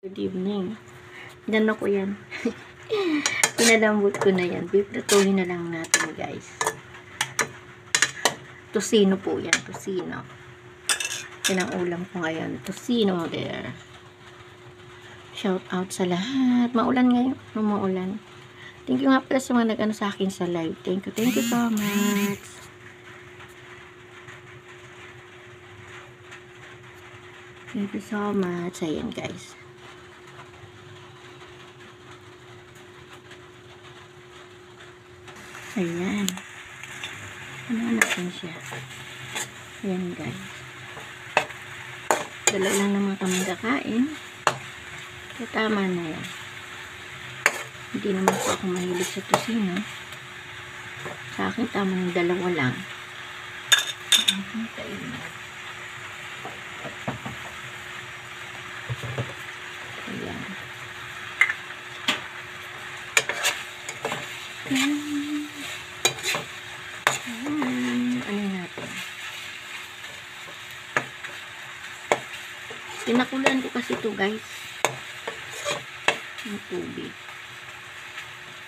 Good evening. Dano ko yan. Pinalambot ko na yan. Piprituhin na lang natin, guys. Tosino po yan. Tosino. Yan ang ulam ko ngayon. Tosino there. Shout out sa lahat. Maulan ngayon. Maulan. Thank you nga pala sa mga nag-ano sa akin sa live. Thank you. Thank you so much. Thank you so much. Ayan, guys. Ayan. Ano natin siya. Ayan, guys. Dala lang naman kami kakain. Kaya tama na yan. Hindi naman po ako mahilig sa tosino. Sa akin, tama ng dalawa lang. Ayan. Ano natin? Pinakulan ko kasi ito, guys. Yung tubig.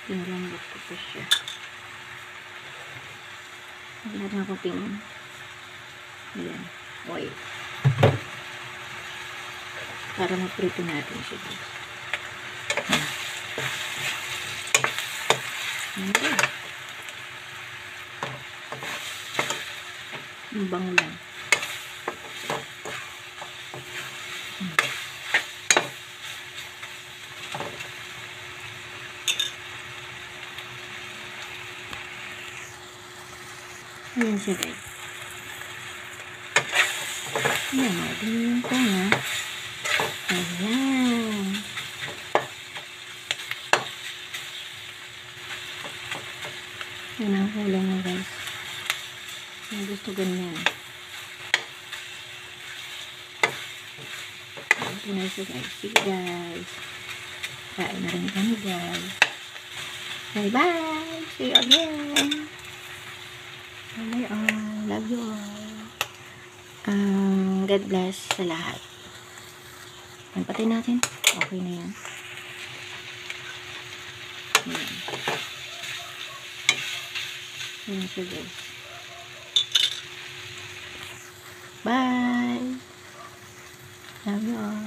Pinalambot ko pa siya. Wala na ako tingin. Ayan. Oil. Para maprito natin siya, guys. Ayan. Ang bango lang. Ayan siya, guys. Ayan, din ko na. Ayan. Ayan ang hula na, guys. Ayan, gusto ganyan. Ito na siya, guys. Sige, guys. Kain na rin kami, guys. Bye-bye! See you again! Bye all. Love you all. God bless sa lahat. Ayan, patay natin. Okay na yan. Ayan. Ayan siya, guys. Bye! Love you all.